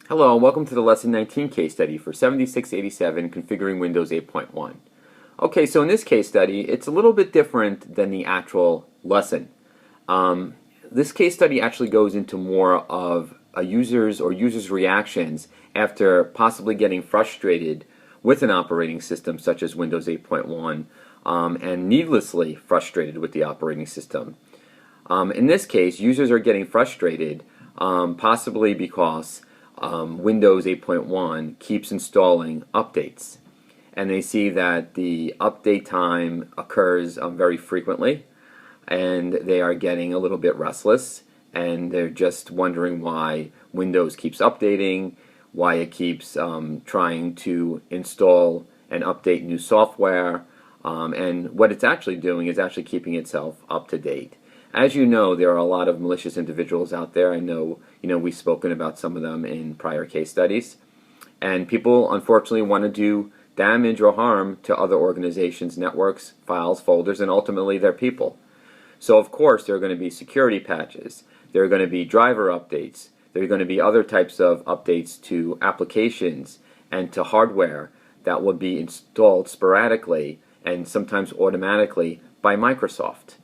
Hello, and welcome to the Lesson 19 case study for 7687 Configuring Windows 8.1. Okay, so in this case study, it's a little bit different than the actual lesson. This case study actually goes into more of a users' reactions after possibly getting frustrated with an operating system such as Windows 8.1 and needlessly frustrated with the operating system. In this case, users are getting frustrated possibly because Windows 8.1 keeps installing updates, and they see that the update time occurs very frequently, and they are getting a little bit restless, and they're just wondering why Windows keeps updating, why it keeps trying to install and update new software, and what it's actually doing is actually keeping itself up to date. As you know, there are a lot of malicious individuals out there. I know, we've spoken about some of them in prior case studies. And people, unfortunately, want to do damage or harm to other organizations, networks, files, folders, and ultimately their people. So, of course, there are going to be security patches. There are going to be driver updates. There are going to be other types of updates to applications and to hardware that will be installed sporadically and sometimes automatically by Microsoft.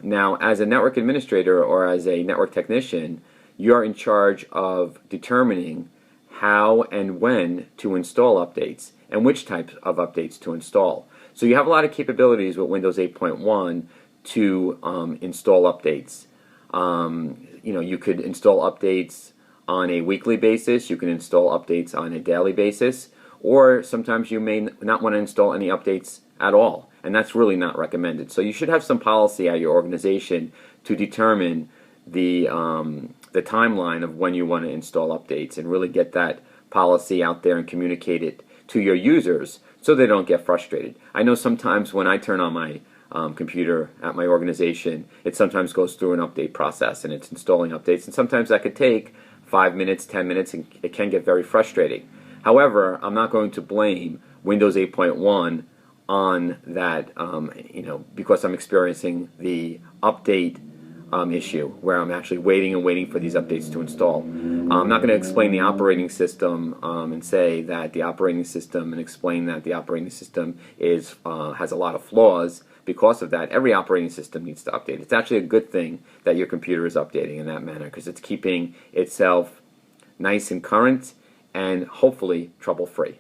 Now, as a network administrator or as a network technician, you're in charge of determining how and when to install updates and which types of updates to install. So you have a lot of capabilities with Windows 8.1 to install updates. You could install updates on a weekly basis, you can install updates on a daily basis, or sometimes you may not want to install any updates at all, and that's really not recommended. So you should have some policy at your organization to determine the timeline of when you want to install updates and really get that policy out there and communicate it to your users so they don't get frustrated. I know sometimes when I turn on my computer at my organization, it sometimes goes through an update process and it's installing updates, and sometimes that could take 5 minutes, 10 minutes, and it can get very frustrating. However, I'm not going to blame Windows 8.1 on that, because I'm experiencing the update issue where I'm actually waiting and waiting for these updates to install. I'm not going to explain the operating system and say that the operating system and explain that the operating system has a lot of flaws. Because of that, every operating system needs to update. It's actually a good thing that your computer is updating in that manner because it's keeping itself nice and current and hopefully trouble-free.